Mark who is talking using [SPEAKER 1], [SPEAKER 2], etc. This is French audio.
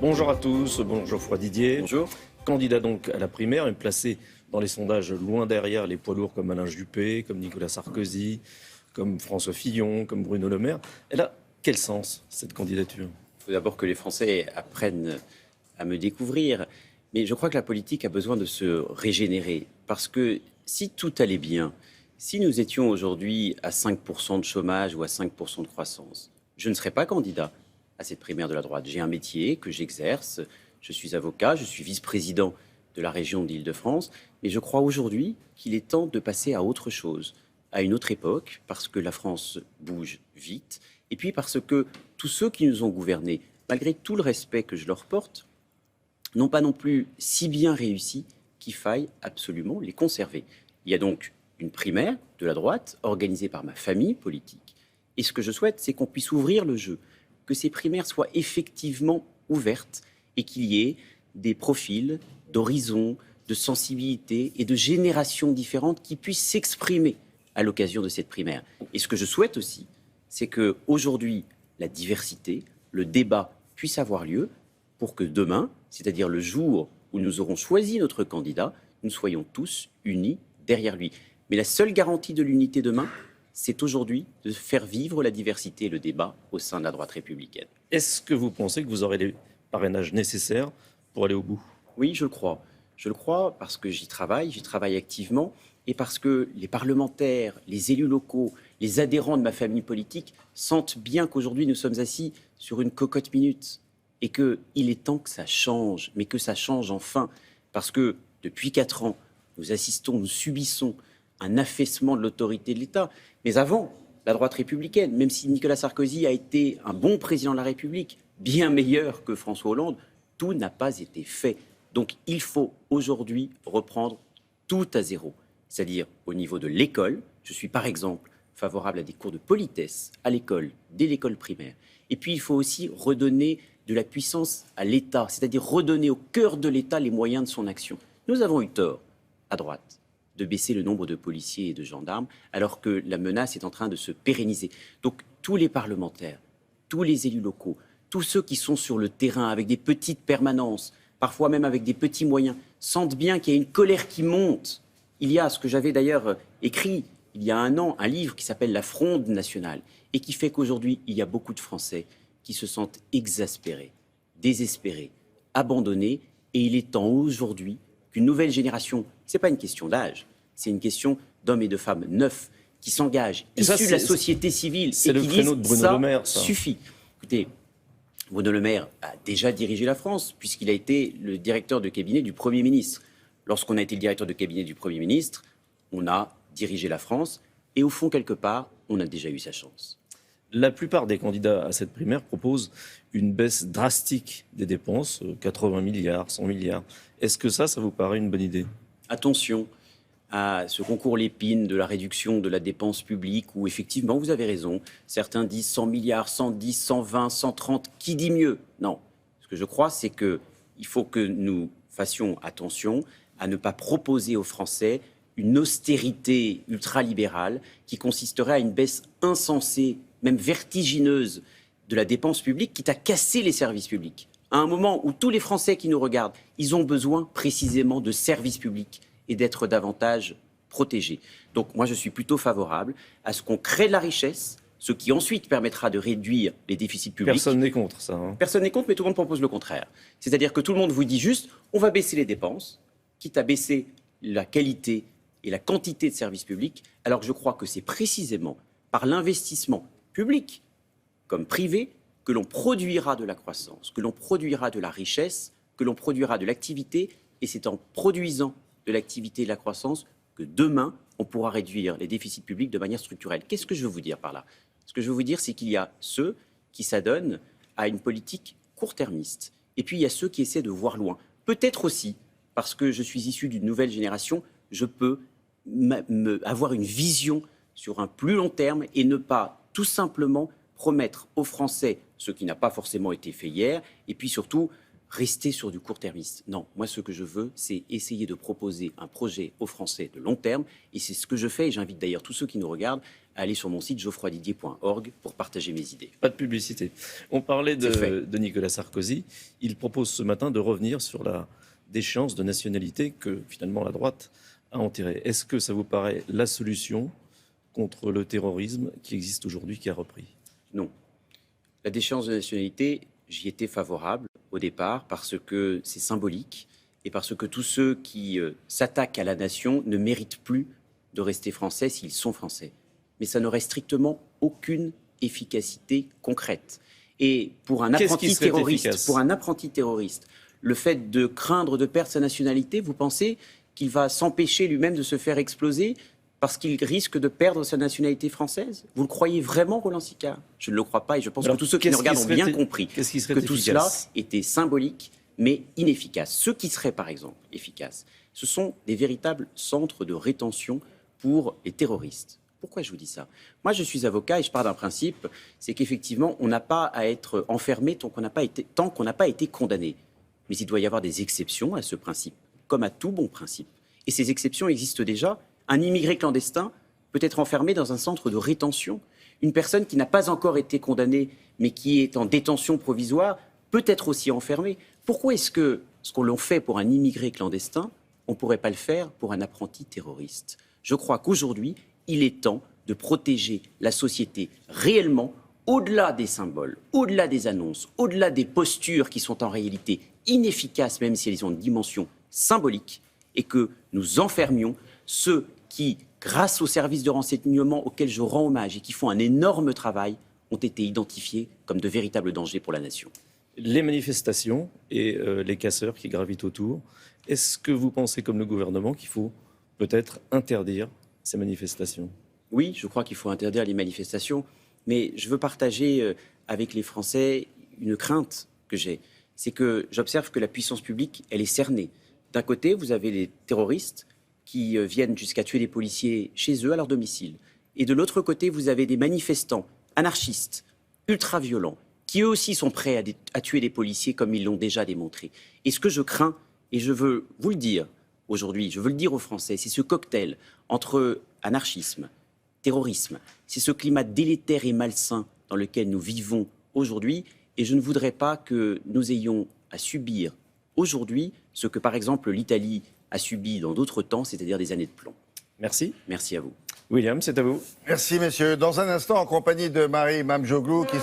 [SPEAKER 1] Bonjour à tous, bonjour Geoffroy Didier.
[SPEAKER 2] Bonjour.
[SPEAKER 1] Candidat donc à la primaire, et placé dans les sondages loin derrière les poids lourds comme Alain Juppé, comme Nicolas Sarkozy, comme François Fillon, comme Bruno Le Maire. Elle a quel sens, cette candidature ?
[SPEAKER 2] Il faut d'abord que les Français apprennent à me découvrir. Mais je crois que la politique a besoin de se régénérer. Parce que si tout allait bien, si nous étions aujourd'hui à 5% de chômage ou à 5% de croissance, je ne serais pas candidat à cette primaire de la droite. J'ai un métier que j'exerce, je suis avocat, je suis vice-président de la région d'Île-de-France, mais je crois aujourd'hui qu'il est temps de passer à autre chose, à une autre époque, parce que la France bouge vite, et puis parce que tous ceux qui nous ont gouvernés, malgré tout le respect que je leur porte, n'ont pas non plus si bien réussi qu'il faille absolument les conserver. Il y a donc une primaire de la droite organisée par ma famille politique, et ce que je souhaite, c'est qu'on puisse ouvrir le jeu, que ces primaires soient effectivement ouvertes et qu'il y ait des profils d'horizons, de sensibilités et de générations différentes qui puissent s'exprimer à l'occasion de cette primaire. Et ce que je souhaite aussi, c'est qu'aujourd'hui, la diversité, le débat puisse avoir lieu pour que demain, c'est-à-dire le jour où nous aurons choisi notre candidat, nous soyons tous unis derrière lui. Mais la seule garantie de l'unité demain, c'est aujourd'hui de faire vivre la diversité et le débat au sein de la droite républicaine.
[SPEAKER 1] Est-ce que vous pensez que vous aurez les parrainages nécessaires pour aller au bout ?
[SPEAKER 2] Oui, je le crois. Je le crois parce que j'y travaille activement et parce que les parlementaires, les élus locaux, les adhérents de ma famille politique sentent bien qu'aujourd'hui nous sommes assis sur une cocotte minute et qu'il est temps que ça change, mais que ça change enfin. Parce que depuis 4 ans, nous subissons un affaissement de l'autorité de l'État. Mais avant, la droite républicaine, même si Nicolas Sarkozy a été un bon président de la République, bien meilleur que François Hollande, tout n'a pas été fait. Donc il faut aujourd'hui reprendre tout à zéro. C'est-à-dire au niveau de l'école. Je suis par exemple favorable à des cours de politesse à l'école, dès l'école primaire. Et puis il faut aussi redonner de la puissance à l'État, c'est-à-dire redonner au cœur de l'État les moyens de son action. Nous avons eu tort, à droite, de baisser le nombre de policiers et de gendarmes, alors que la menace est en train de se pérenniser. Donc tous les parlementaires, tous les élus locaux, tous ceux qui sont sur le terrain avec des petites permanences, parfois même avec des petits moyens, sentent bien qu'il y a une colère qui monte. Il y a ce que j'avais d'ailleurs écrit il y a 1 an, un livre qui s'appelle La Fronde nationale, et qui fait qu'aujourd'hui, il y a beaucoup de Français qui se sentent exaspérés, désespérés, abandonnés, et il est temps aujourd'hui qu'une nouvelle génération, ce n'est pas une question d'âge, c'est une question d'hommes et de femmes neufs qui s'engagent, issus de la société civile,
[SPEAKER 1] c'est
[SPEAKER 2] et
[SPEAKER 1] le
[SPEAKER 2] qui
[SPEAKER 1] créneau
[SPEAKER 2] disent
[SPEAKER 1] de Bruno Le Maire,
[SPEAKER 2] ça suffit. Écoutez, Bruno Le Maire a déjà dirigé la France, puisqu'il a été le directeur de cabinet du Premier ministre. Lorsqu'on a été le directeur de cabinet du Premier ministre, on a dirigé la France, et au fond, quelque part, on a déjà eu sa chance.
[SPEAKER 1] La plupart des candidats à cette primaire proposent une baisse drastique des dépenses, 80 milliards, 100 milliards. Est-ce que ça vous paraît une bonne idée ?
[SPEAKER 2] Attention à ce concours Lépine de la réduction de la dépense publique où effectivement, vous avez raison, certains disent 100 milliards, 110, 120, 130, qui dit mieux ? Non. Ce que je crois, c'est qu'il faut que nous fassions attention à ne pas proposer aux Français une austérité ultralibérale qui consisterait à une baisse insensée, même vertigineuse, de la dépense publique, quitte à casser les services publics. À un moment où tous les Français qui nous regardent, ils ont besoin précisément de services publics et d'être davantage protégés. Donc moi, je suis plutôt favorable à ce qu'on crée de la richesse, ce qui ensuite permettra de réduire les déficits publics.
[SPEAKER 1] Personne n'est contre ça.
[SPEAKER 2] Personne n'est contre, mais tout le monde propose le contraire. C'est-à-dire que tout le monde vous dit juste, on va baisser les dépenses, quitte à baisser la qualité et la quantité de services publics, alors que je crois que c'est précisément par l'investissement public comme privé que l'on produira de la croissance, que l'on produira de la richesse, que l'on produira de l'activité, et c'est en produisant de l'activité et de la croissance que demain, on pourra réduire les déficits publics de manière structurelle. Qu'est-ce que je veux vous dire par là ? Ce que je veux vous dire, c'est qu'il y a ceux qui s'adonnent à une politique court-termiste, et puis il y a ceux qui essaient de voir loin. Peut-être aussi, parce que je suis issu d'une nouvelle génération, je peux avoir une vision sur un plus long terme et ne pas tout simplement promettre aux Français ce qui n'a pas forcément été fait hier, et puis surtout rester sur du court-termiste. Non, moi ce que je veux, c'est essayer de proposer un projet aux Français de long terme, et c'est ce que je fais, et j'invite d'ailleurs tous ceux qui nous regardent à aller sur mon site geoffroididier.org pour partager mes idées.
[SPEAKER 1] Pas de publicité. On parlait de Nicolas Sarkozy. Il propose ce matin de revenir sur la déchéance de nationalité que finalement la droite a enterrée. Est-ce que ça vous paraît la solution contre le terrorisme qui existe aujourd'hui, qui a repris?
[SPEAKER 2] Non. La déchéance de nationalité, j'y étais favorable au départ parce que c'est symbolique et parce que tous ceux qui s'attaquent à la nation ne méritent plus de rester français s'ils sont français. Mais ça n'aurait strictement aucune efficacité concrète. Et pour un apprenti terroriste, le fait de craindre de perdre sa nationalité, vous pensez qu'il va s'empêcher lui-même de se faire exploser parce qu'il risque de perdre sa nationalité française? Vous le croyez vraiment, Roland Sicard? Je ne le crois pas, et je pense que tous ceux qui nous regardent ont bien compris que tout cela était symbolique, mais inefficace. Ce qui serait, par exemple, efficace, ce sont des véritables centres de rétention pour les terroristes. Pourquoi je vous dis ça? Moi, je suis avocat et je pars d'un principe, c'est qu'effectivement, on n'a pas à être enfermé tant qu'on n'a pas été condamné. Mais il doit y avoir des exceptions à ce principe, comme à tout bon principe. Et ces exceptions existent déjà. Un immigré clandestin peut être enfermé dans un centre de rétention. Une personne qui n'a pas encore été condamnée, mais qui est en détention provisoire, peut être aussi enfermée. Pourquoi est-ce que ce qu'on l'on fait pour un immigré clandestin, on ne pourrait pas le faire pour un apprenti terroriste? Je crois qu'aujourd'hui, il est temps de protéger la société réellement, au-delà des symboles, au-delà des annonces, au-delà des postures qui sont en réalité inefficaces, même si elles ont une dimension symbolique, et que nous enfermions ceux qui, grâce aux services de renseignement auxquels je rends hommage et qui font un énorme travail, ont été identifiés comme de véritables dangers pour la nation.
[SPEAKER 1] Les manifestations et les casseurs qui gravitent autour, est-ce que vous pensez, comme le gouvernement, qu'il faut peut-être interdire ces manifestations?
[SPEAKER 2] Oui, je crois qu'il faut interdire les manifestations, mais je veux partager avec les Français une crainte que j'ai. C'est que j'observe que la puissance publique, elle est cernée. D'un côté, vous avez les terroristes qui viennent jusqu'à tuer des policiers chez eux, à leur domicile. Et de l'autre côté, vous avez des manifestants anarchistes, ultra-violents, qui eux aussi sont prêts à tuer des policiers comme ils l'ont déjà démontré. Et ce que je crains, et je veux vous le dire aujourd'hui, je veux le dire aux Français, c'est ce cocktail entre anarchisme, terrorisme, c'est ce climat délétère et malsain dans lequel nous vivons aujourd'hui, et je ne voudrais pas que nous ayons à subir aujourd'hui ce que, par exemple, l'Italie a subi dans d'autres temps, c'est-à-dire des années de plomb.
[SPEAKER 1] Merci.
[SPEAKER 2] Merci à vous.
[SPEAKER 1] William, c'est à vous.
[SPEAKER 3] Merci, messieurs. Dans un instant, en compagnie de Marie Mamdjoglou, qui